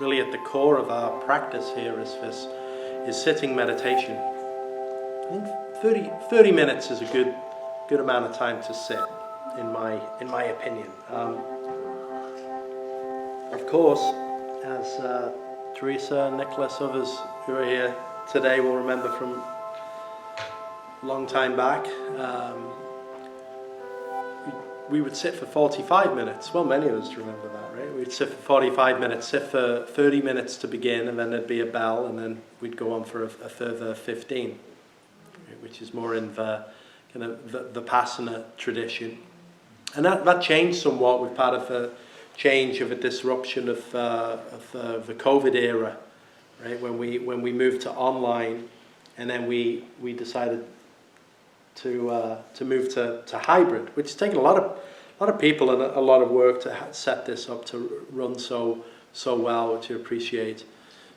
really at the core of our practice here is sitting meditation. I think 30 minutes is a good amount of time to sit, in my opinion. Of course, as Teresa, Nicholas, others who are here today will remember from a long time back, we would sit for 45 minutes. Well, many of us remember that, right? We'd sit for 45 minutes, sit for 30 minutes to begin, and then there'd be a bell, and then we'd go on for a further 15, which is more in the kind of the Vipassana tradition. And that changed somewhat with part of the change of a disruption of the COVID era, right? When we moved to online, and then we decided to move to hybrid, which has taken a lot of people and a lot of work to set this up to run so well, which I appreciate.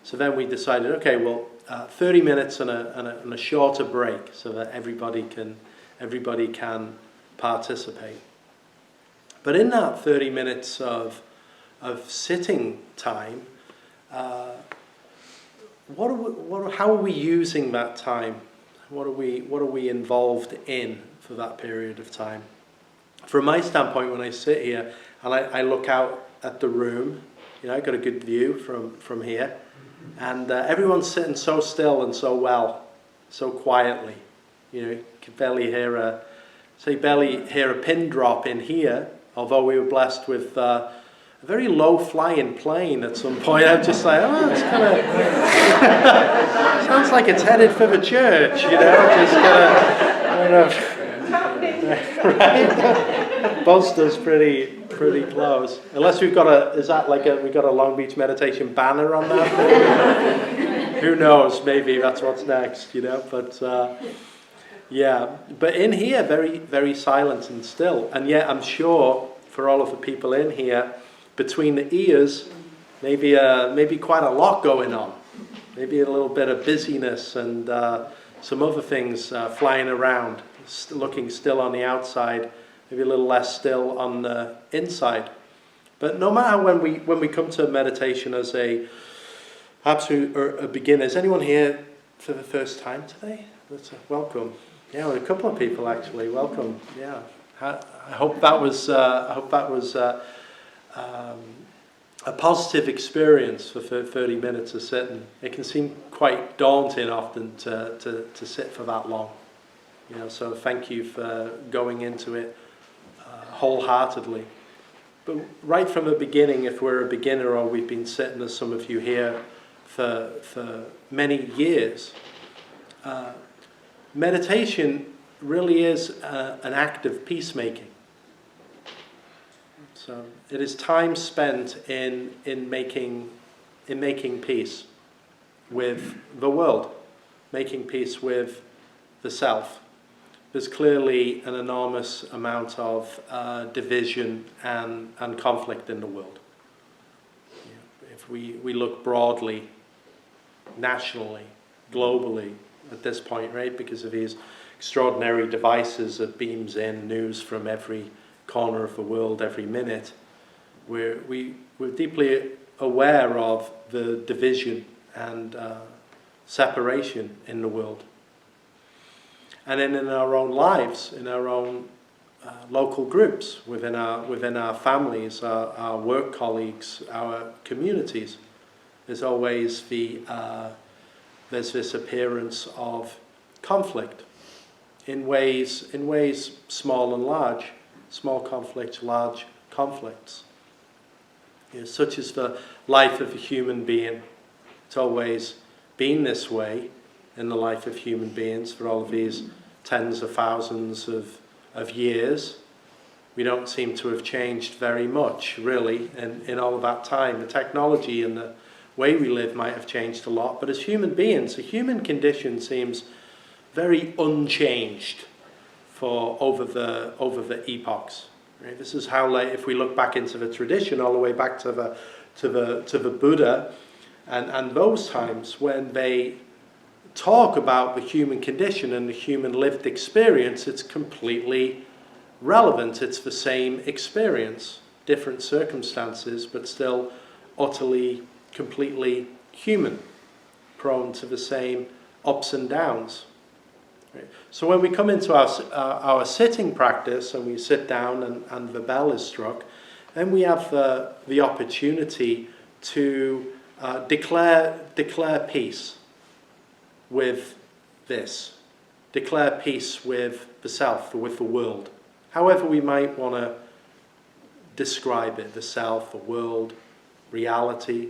So then we decided, okay, well, 30 minutes and a shorter break so that everybody can participate. But in that 30 minutes of sitting time, how are we using that time? What are we involved in for that period of time? From my standpoint, when I sit here and I look out at the room, I've got a good view from here, and everyone's sitting so still and so well, so quietly. You can barely hear a pin drop in here. Although we were blessed with a very low-flying plane at some point, I'm just like, it's kind of sounds like it's headed for the church, just kind of, right? Buster's pretty close. Unless we've got we've got a Long Beach meditation banner on that? Who knows? Maybe that's what's next, But yeah, but in here, very, very silent and still. And yet, I'm sure for all of the people in here, between the ears, maybe quite a lot going on. Maybe a little bit of busyness and some other things flying around, looking still on the outside, maybe a little less still on the inside. But no matter when we come to meditation as perhaps a beginner, is anyone here for the first time today? Welcome. Yeah, well, a couple of people actually. Welcome. Yeah, I hope that was a positive experience for 30 minutes of sitting. It can seem quite daunting often to sit for that long. So thank you for going into it wholeheartedly. But right from the beginning, if we're a beginner or we've been sitting, as some of you here, for many years. Meditation really is an act of peacemaking. So it is time spent in making peace with the world, making peace with the self. There's clearly an enormous amount of division and conflict in the world. If we look broadly, nationally, globally, at this point, right, because of these extraordinary devices that beams in news from every corner of the world every minute, we're deeply aware of the division and separation in the world. And then in our own lives, in our own local groups, within our families, our work colleagues, our communities, there's always there's this appearance of conflict in ways small and large, small conflicts, large conflicts. Such as the life of a human being. It's always been this way in the life of human beings for all of these tens of thousands of years. We don't seem to have changed very much, really, in all of that time. The technology and the way we live might have changed a lot, but as human beings, the human condition seems very unchanged over the epochs. Right? This is how, if we look back into the tradition, all the way back to the Buddha, and those times when they talk about the human condition and the human lived experience, it's completely relevant. It's the same experience, different circumstances, but still utterly completely human, prone to the same ups and downs. Right? So when we come into our sitting practice and we sit down and the bell is struck, then we have the opportunity to declare peace with this. Declare peace with the self, or with the world. However we might want to describe it, the self, the world, reality.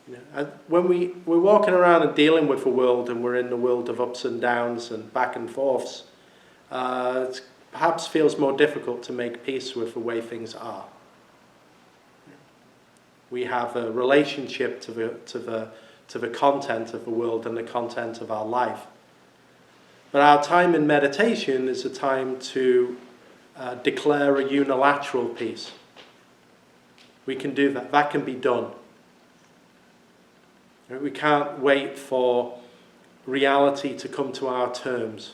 You know, when we're walking around and dealing with the world, and we're in the world of ups and downs and back and forths, it perhaps feels more difficult to make peace with the way things are. We have a relationship to the content of the world and the content of our life. But our time in meditation is a time to declare a unilateral peace. We can do that. That can be done. We can't wait for reality to come to our terms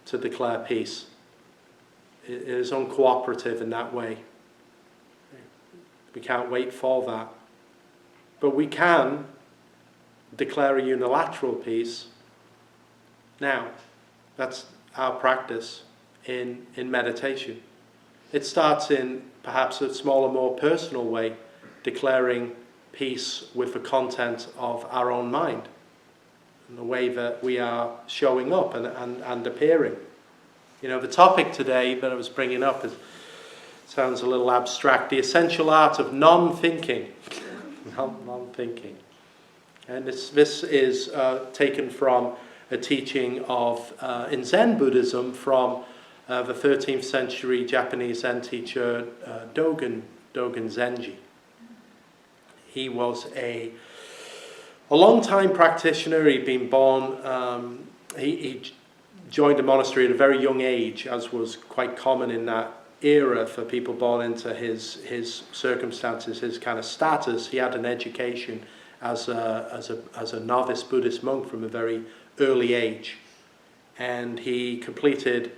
to declare peace. It is uncooperative in that way. We can't wait for that. But we can declare a unilateral peace now. That's our practice in meditation. It starts in perhaps a smaller, more personal way, declaring peace with the content of our own mind and the way that we are showing up and appearing. You know, the topic today that I was bringing up sounds a little abstract. The essential art of non-thinking. Non-thinking. And this is taken from a teaching of in Zen Buddhism from the 13th century Japanese Zen teacher Dogen Zenji. He was a long-time practitioner. He'd been born. He joined a monastery at a very young age, as was quite common in that era for people born into his circumstances, his kind of status. He had an education as a novice Buddhist monk from a very early age, and he completed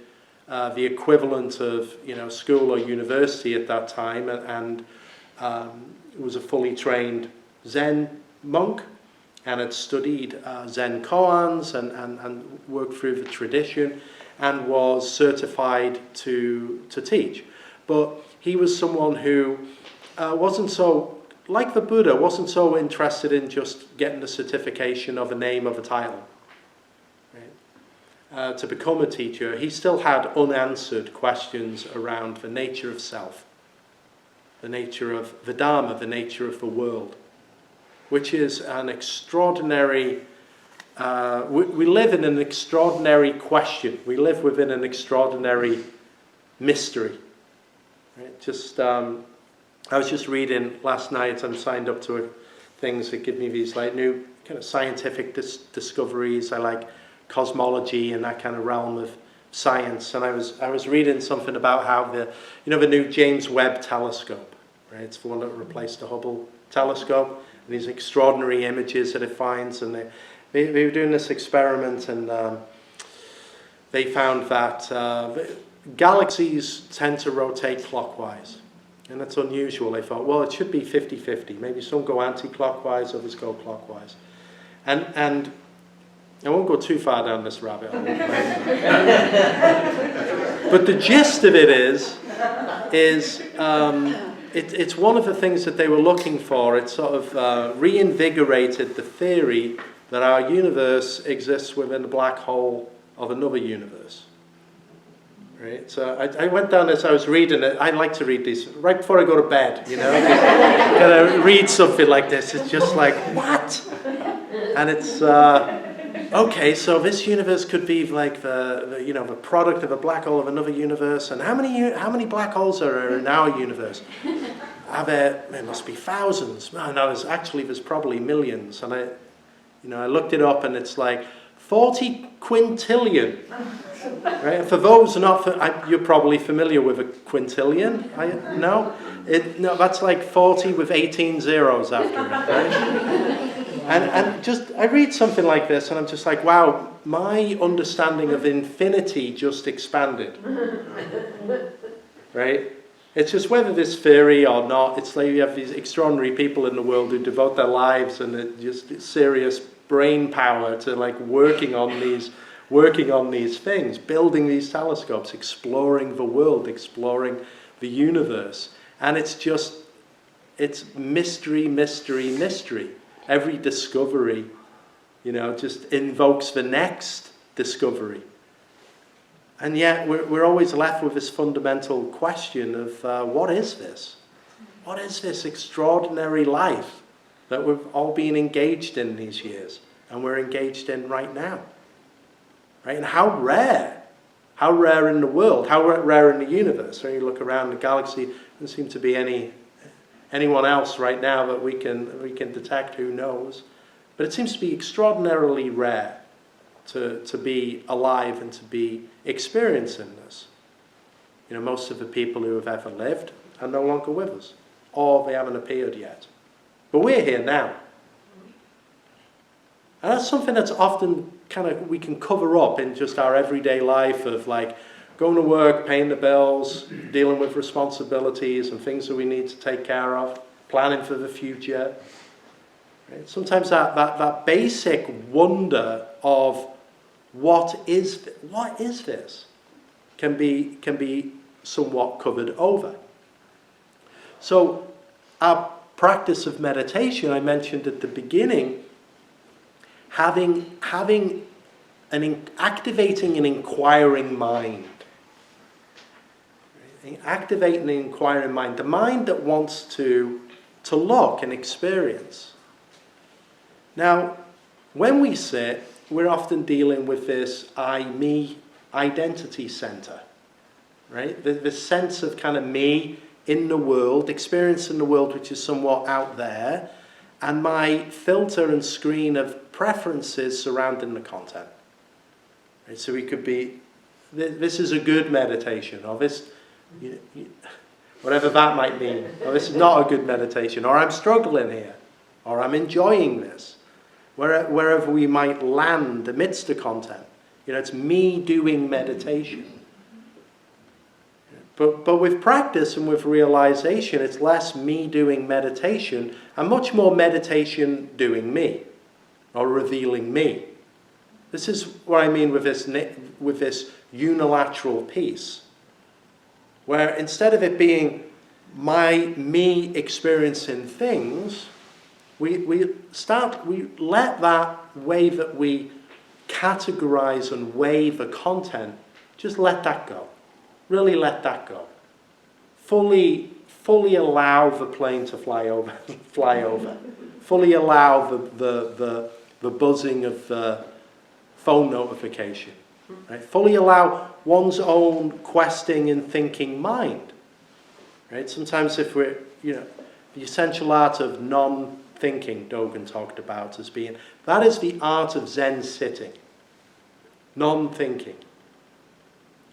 the equivalent of school or university at that time, and was a fully trained Zen monk, and had studied Zen koans and worked through the tradition, and was certified to teach. But he was someone who wasn't so, like the Buddha, wasn't so interested in just getting the certification of a name, of a title. Right? To become a teacher, he still had unanswered questions around the nature of self, the nature of the dharma, the nature of the world, which is an extraordinary... we live in an extraordinary question. We live within an extraordinary mystery. Right? I was just reading last night. I'm signed up to things that give me these like new kind of scientific discoveries. I like cosmology and that kind of realm of science. And I was reading something about how the new James Webb telescope. Right? It's the one that replaced the Hubble telescope. And these extraordinary images that it finds, and they were doing this experiment, and they found that galaxies tend to rotate clockwise. And that's unusual. They thought, well, it should be 50-50. Maybe some go anti-clockwise, others go clockwise. And I won't go too far down this rabbit hole. But the gist of it is it's one of the things that they were looking for. It sort of reinvigorated the theory that our universe exists within the black hole of another universe. Right? So I went down this, I was reading it. I like to read these right before I go to bed, Gotta read something like this. It's just like, what? And it's, okay, so this universe could be like the product of a black hole of another universe. And how many black holes are there in our universe? There must be thousands. No, there's probably millions. And I looked it up, and it's like 40 quintillion. Right? For those you're probably familiar with a quintillion. No, that's like 40 with 18 zeros after it. Right? And just I read something like this, and I'm just like, wow, my understanding of infinity just expanded. Right? It's just whether there's theory or not. It's like you have these extraordinary people in the world who devote their lives and just serious brain power to like working on these things, building these telescopes, exploring the world, exploring the universe. And it's mystery, mystery, mystery. Every discovery, just invokes the next discovery. And yet we're always left with this fundamental question of what is this? What is this extraordinary life that we've all been engaged in these years and we're engaged in right now? Right? And how rare in the world, how rare in the universe. When you look around the galaxy, there doesn't seem to be anyone else right now that we can detect, who knows. But it seems to be extraordinarily rare to be alive and to be experiencing this. Most of the people who have ever lived are no longer with us, or they haven't appeared yet. But we're here now. And that's something that's often we can cover up in just our everyday life of like going to work, paying the bills, dealing with responsibilities and things that we need to take care of, planning for the future. Right? Sometimes that basic wonder of what is this can be somewhat covered over. So our practice of meditation, I mentioned at the beginning, activating an inquiring mind. Activating an inquiring mind, the mind that wants to look and experience. Now, when we sit, we're often dealing with this I-me identity center, right? The sense of me in the world, experiencing the world which is somewhat out there, and my filter and screen of preferences surrounding the content. Right? So we could be, this is a good meditation, or this, whatever that might mean, or this is not a good meditation, or I'm struggling here, or I'm enjoying this. Wherever we might land amidst the content. It's me doing meditation. But with practice and with realization, it's less me doing meditation and much more meditation doing me, or revealing me. This is what I mean with this unilateral peace, where instead of it being me experiencing things, we let that way that we categorize and weigh the content, just let that go. Really let that go. Fully allow the plane to fly over. Fully allow the buzzing of the phone notification. Right? Fully allow one's own questing and thinking mind. Right? Sometimes if we're, the essential art of non-thinking, Dogen talked about as being, that is the art of Zen sitting. Non-thinking.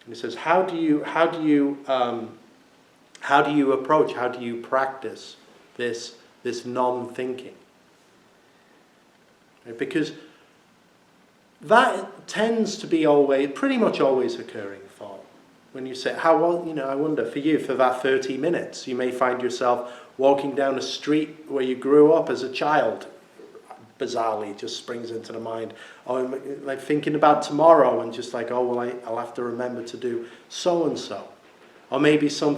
And he says, how do you approach, how do you practice this non-thinking? Right? Because that tends to be pretty much always occurring thought. When you say, I wonder for you, for that 30 minutes, you may find yourself walking down a street where you grew up as a child. Bizarrely, it just springs into the mind. Or like thinking about tomorrow and just like, I'll have to remember to do so-and-so. Or maybe some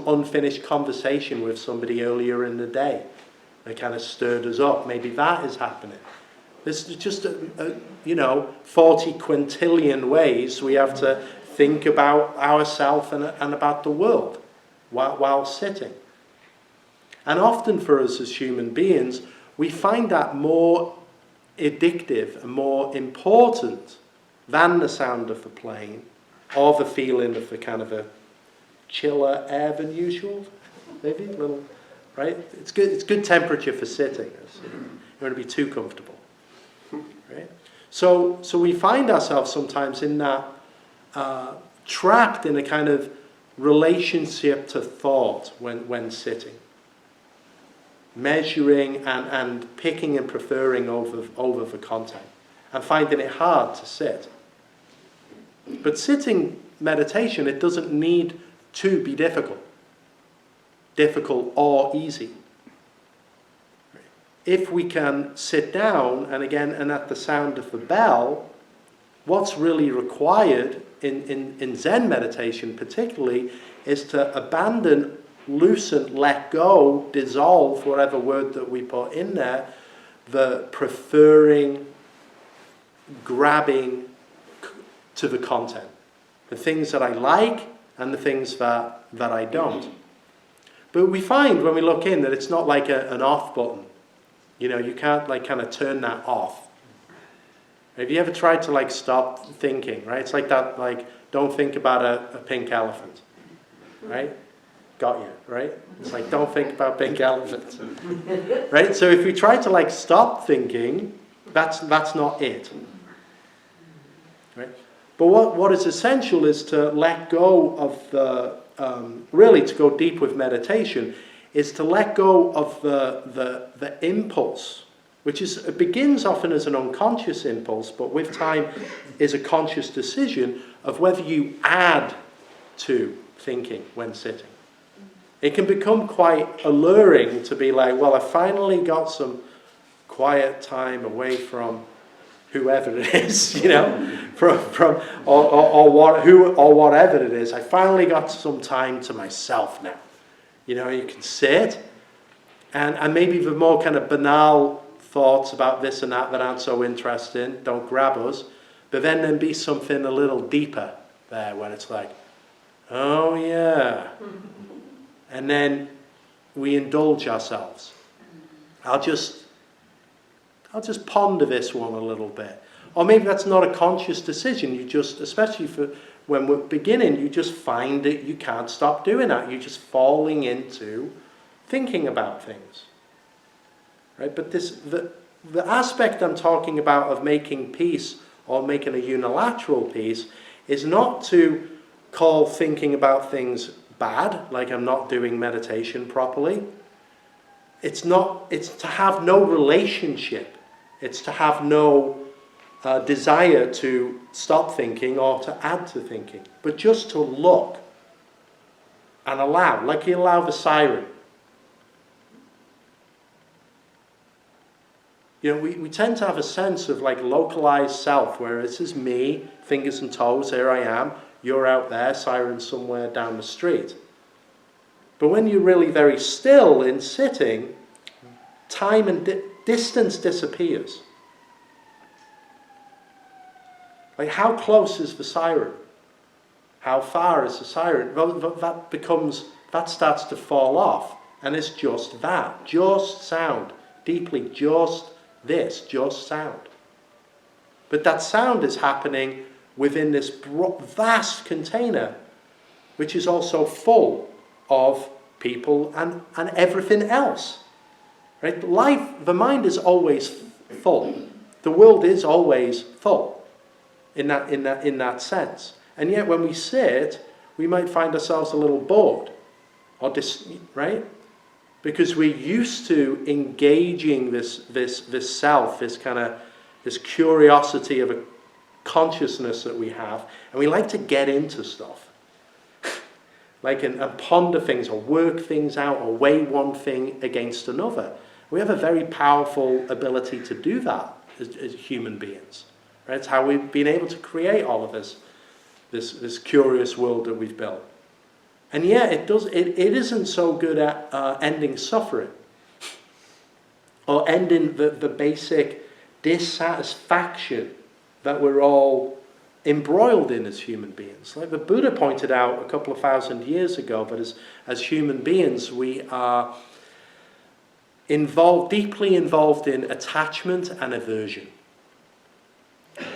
unfinished conversation with somebody earlier in the day that kind of stirred us up. Maybe that is happening. There's just, 40 quintillion ways we have to think about ourselves and about the world while sitting. And often for us as human beings, we find that more addictive and more important than the sound of the plane or the feeling of the kind of a chiller air than usual, maybe a little, right? It's good temperature for sitting. You don't want to be too comfortable, right? So we find ourselves sometimes in that trapped in a kind of relationship to thought when sitting. Measuring and picking and preferring over the content and finding it hard to sit. But sitting meditation, it doesn't need to be difficult. difficult or easy. If we can sit down, and again, and at the sound of the bell, what's really required in Zen meditation particularly is to abandon, loosen, let go, dissolve, whatever word that we put in there, the preferring, grabbing to the content. The things that I like and the things that I don't. But we find when we look in that it's not like an off button. You know, you can't like kind of turn that off. Have you ever tried to like stop thinking, right? It's like that, like, don't think about a pink elephant, right? Got you, right? It's like, don't think about pink elephants, right? So if we try to like stop thinking, that's not it, right? But what is essential is to let go of the, really to go deep with meditation, is to let go of the impulse, which it begins often as an unconscious impulse, but with time is a conscious decision of whether you add to thinking when sitting. It can become quite alluring to be like, well, I finally got some quiet time away from whoever it is, you know, or whatever it is. I finally got some time to myself now. You know, you can sit, and maybe the more kind of banal thoughts about this and that aren't so interesting don't grab us, but then there'd be something a little deeper there when it's like, oh yeah, and then we indulge ourselves. I'll just ponder this one a little bit. Or maybe that's not a conscious decision. You just, especially for when we're beginning, you just find that you can't stop doing that. You're just falling into thinking about things. Right? But the aspect I'm talking about of making peace or making a unilateral peace is not to call thinking about things bad, like I'm not doing meditation properly. It's to have no relationship. It's to have no desire to stop thinking or to add to thinking, but just to look and allow, like you allow the siren. You know, we tend to have a sense of like localized self, where this is me, fingers and toes, here I am, you're out there, siren somewhere down the street. But when you're really very still in sitting, time and distance disappears. Like, how close is the siren? How far is the siren? Well, that starts to fall off, and it's just that, just sound, deeply just this, just sound. But that sound is happening within this vast container, which is also full of people and everything else. Right? The mind is always full. The world is always full in that sense. And yet when we sit, we might find ourselves a little bored, right? Because we're used to engaging this self, this curiosity of a consciousness that we have, and we like to get into stuff. Like and ponder things or work things out or weigh one thing against another. We have a very powerful ability to do that as human beings. Right? It's how we've been able to create all of this curious world that we've built. And yet it isn't so good at ending suffering or ending the basic dissatisfaction that we're all embroiled in as human beings. Like the Buddha pointed out a couple of thousand years ago, that as human beings we are deeply involved in attachment and aversion.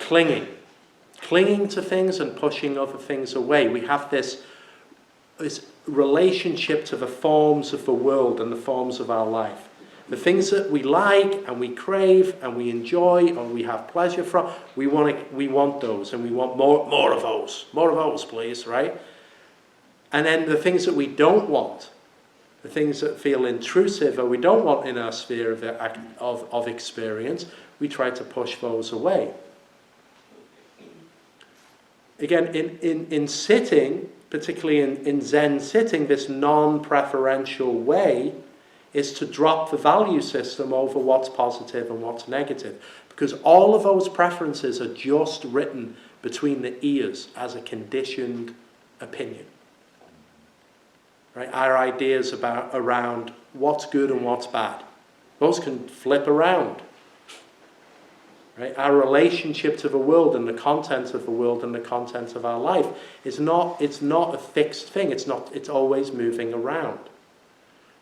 Clinging to things and pushing other things away. We have this relationship to the forms of the world and the forms of our life. The things that we like and we crave and we enjoy or we have pleasure from, we want those, and we want more of those, please, right? And then the things that we don't want, the things that feel intrusive or we don't want in our sphere of experience, we try to push those away. Again, in sitting, particularly in Zen sitting, this non-preferential way is to drop the value system over what's positive and what's negative. Because all of those preferences are just written between the ears as a conditioned opinion. Right? Our ideas around what's good and what's bad, those can flip around. Right? Our relationship to the world and the content of the world and the content of our life it's not a fixed thing. It's always moving around.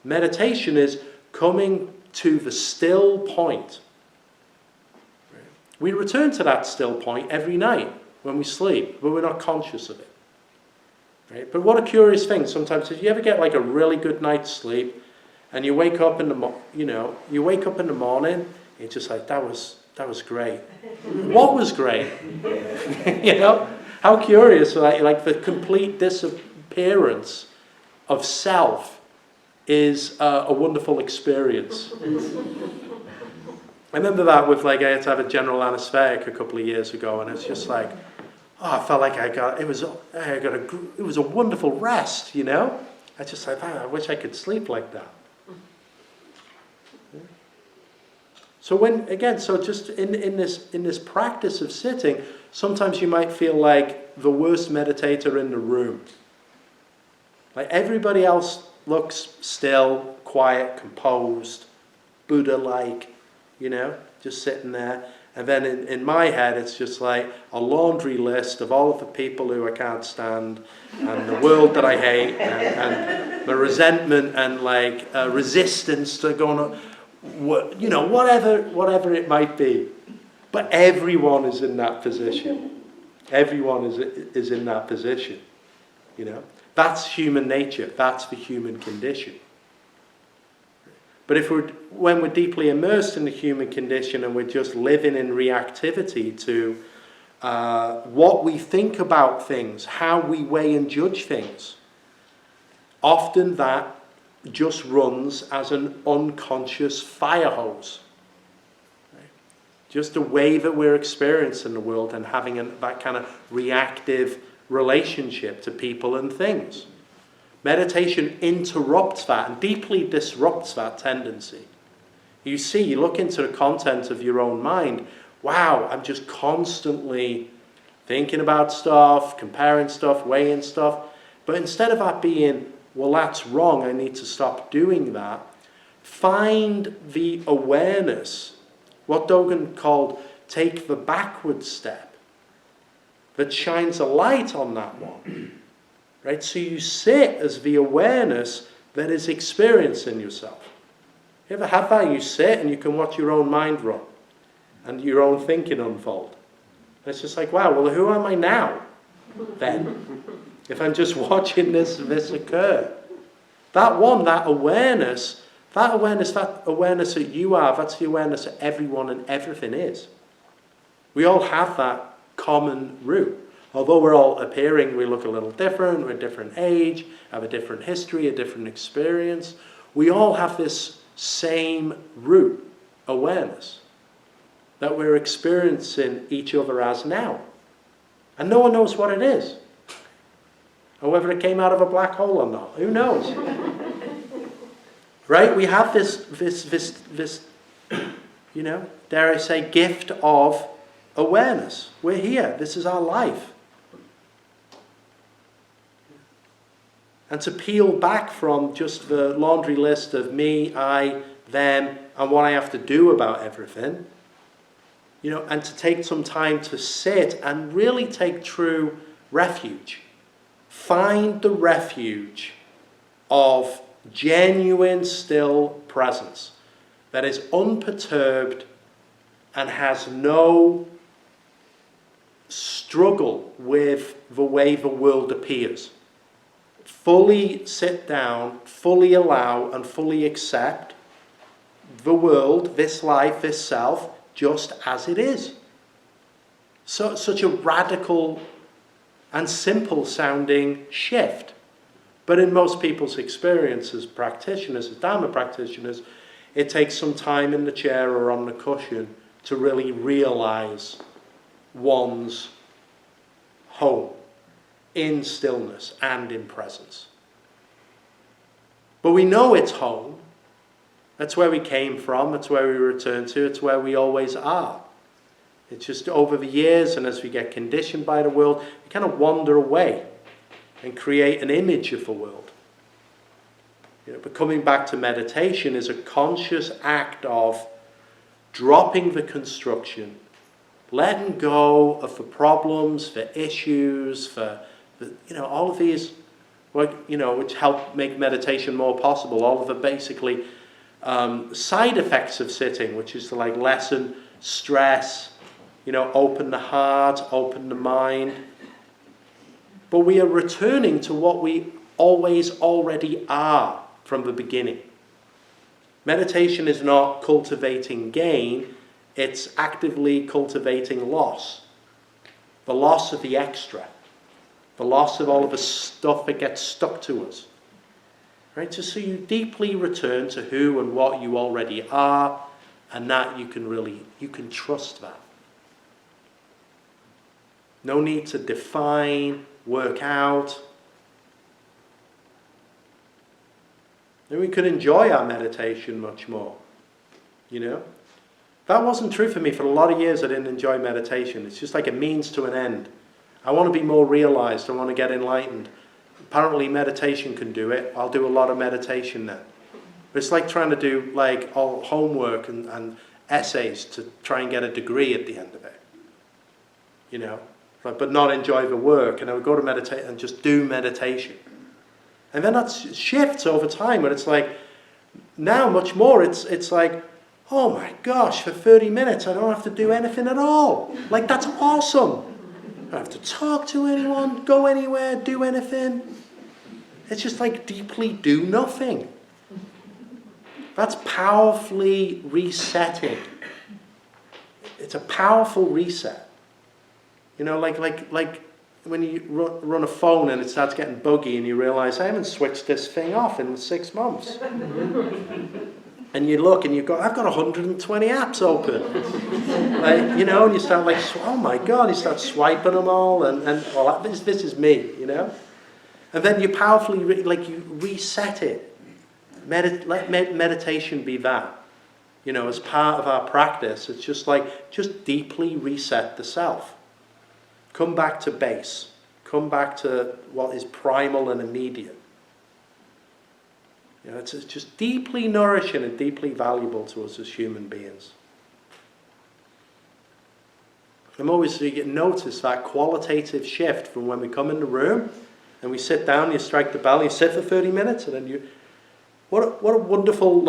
Meditation is coming to the still point. We return to that still point every night when we sleep, but we're not conscious of it. Right? But what a curious thing. Sometimes if you ever get like a really good night's sleep and you wake up in the morning, you're just like, that was great. What was great? How curious, like the complete disappearance of self is a wonderful experience. I remember that with I had to have a general anesthetic a couple of years ago, and it's just like, I felt like it was a wonderful rest, I just like, I wish I could sleep like that. So just in this practice of sitting, sometimes you might feel like the worst meditator in the room. Like everybody else looks still, quiet, composed, Buddha-like, just sitting there. And then in my head, it's just like a laundry list of all of the people who I can't stand, and the world that I hate, and the resentment and resistance to going on, whatever it might be. But everyone is in that position. Everyone is in that position. That's human nature. That's the human condition. But when we're deeply immersed in the human condition and we're just living in reactivity to what we think about things, how we weigh and judge things, often that just runs as an unconscious fire hose. Right? Just the way that we're experiencing the world and having that kind of reactive relationship to people and things. Meditation interrupts that and deeply disrupts that tendency. You look into the content of your own mind, wow, I'm just constantly thinking about stuff, comparing stuff, weighing stuff. But instead of that being, well, that's wrong, I need to stop doing that, find the awareness, what Dogen called take the backward step, that shines a light on that one. Right? So you sit as the awareness that is experiencing yourself. You ever have that? You sit and you can watch your own mind run and your own thinking unfold. And it's just like, wow, well, who am I now then? If I'm just watching this occur. That awareness that you are, that's the awareness that everyone and everything is. We all have that common root. Although we're all appearing, we look a little different, we're a different age, have a different history, a different experience. We all have this same root awareness that we're experiencing each other as now. And no one knows what it is. Or whether it came out of a black hole or not. Who knows? Right? We have this, dare I say, gift of awareness. We're here. This is our life. And to peel back from just the laundry list of me, I, them, and what I have to do about everything, and to take some time to sit and really take true refuge. Find the refuge of genuine still presence that is unperturbed and has no struggle with the way the world appears. Fully sit down, fully allow and fully accept the world, this life, this self, just as it is. So, such a radical and simple sounding shift. But in most people's experience as practitioners, as Dharma practitioners, it takes some time in the chair or on the cushion to really realize one's home. in stillness and in presence. But we know it's home. That's where we came from. That's where we return to. It's where we always are. It's just over the years, and as we get conditioned by the world, we kind of wander away and create an image of the world. But coming back to meditation is a conscious act of dropping the construction, letting go of the problems, the issues, all of these, which help make meditation more possible. All of the basically side effects of sitting, which is to lessen stress, open the heart, open the mind. But we are returning to what we always already are from the beginning. Meditation is not cultivating gain, it's actively cultivating loss. The loss of the extra. The loss of all of the stuff that gets stuck to us. Right? Just so you deeply return to who and what you already are, and that you can trust that. No need to define, work out. Then we could enjoy our meditation much more. That wasn't true for me. For a lot of years I didn't enjoy meditation. It's just like a means to an end. I want to be more realized. I want to get enlightened. Apparently meditation can do it. I'll do a lot of meditation then. But it's like trying to do all homework and essays to try and get a degree at the end of it. But not enjoy the work. And I would go to meditate and just do meditation. And then that shifts over time, but it's now much more, it's like, oh my gosh, for 30 minutes I don't have to do anything at all. That's awesome. I don't have to talk to anyone, go anywhere, do anything. It's just deeply do nothing. That's powerfully resetting. It's a powerful reset. Like when you run a phone and it starts getting buggy and you realize, I haven't switched this thing off in 6 months. And you look and you've got, I've got 120 apps open. And you start oh my God, you start swiping them all and well, this is me, And then you powerfully, you reset it. Let meditation be that. As part of our practice, it's just deeply reset the self. Come back to base. Come back to what is primal and immediate. It's just deeply nourishing and deeply valuable to us as human beings. I'm always, you notice that qualitative shift from when we come in the room and we sit down, you strike the bell, you sit for 30 minutes, and then what a wonderful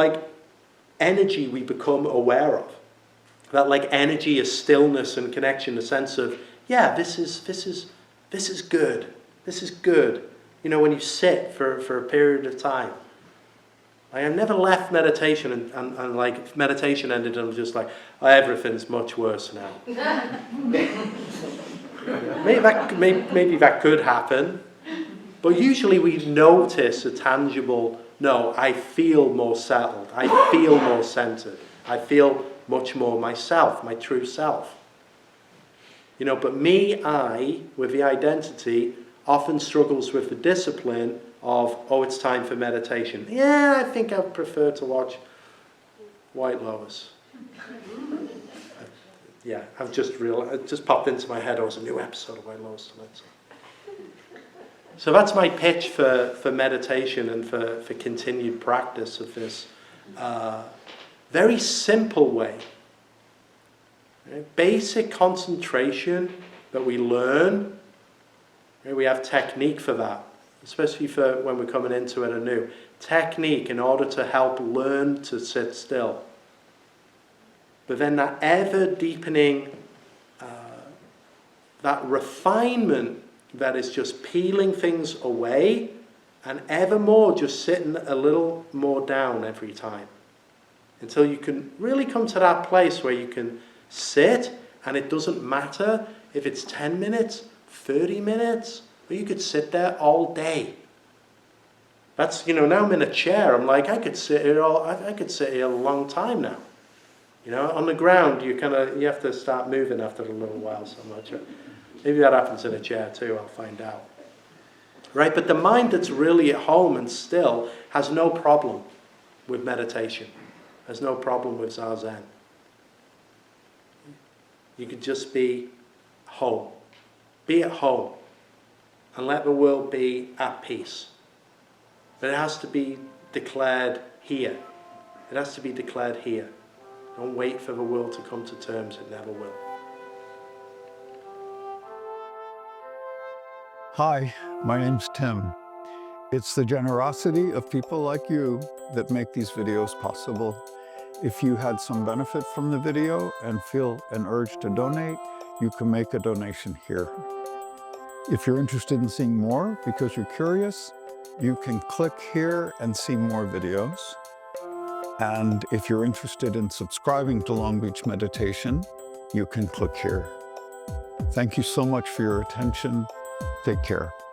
energy we become aware of. That energy of stillness and connection, the sense of, yeah, this is good. This is good. When you sit for a period of time. I have never left meditation and if meditation ended and I'm just everything's much worse now. Maybe that could happen. But usually we notice a tangible, no, I feel more settled. I feel more centered. I feel much more myself, my true self. But I, with the identity, often struggles with the discipline of, it's time for meditation. Yeah, I think I prefer to watch White Lotus. I've just realized, it just popped into my head, there was a new episode of White Lotus tonight. So that's my pitch for meditation and for continued practice of this very simple way. Basic concentration that we learn. We have technique for that, especially for when we're coming into it anew. Technique in order to help learn to sit still. But then that ever deepening, that refinement that is just peeling things away and ever more just sitting a little more down every time. Until you can really come to that place where you can sit, and it doesn't matter if it's 10 minutes, 30 minutes, or you could sit there all day. That's, now I'm in a chair, I'm I could sit here a long time now. On the ground, you have to start moving after a little while, so I'm not sure. Maybe that happens in a chair too, I'll find out. right? But the mind that's really at home and still has no problem with meditation, has no problem with zazen. You could just be home. Be at home and let the world be at peace. But it has to be declared here. It has to be declared here. Don't wait for the world to come to terms. It never will. Hi, my name's Tim. It's the generosity of people like you that make these videos possible. If you had some benefit from the video and feel an urge to donate, you can make a donation here. If you're interested in seeing more because you're curious, you can click here and see more videos. And if you're interested in subscribing to Long Beach Meditation, you can click here. Thank you so much for your attention. Take care.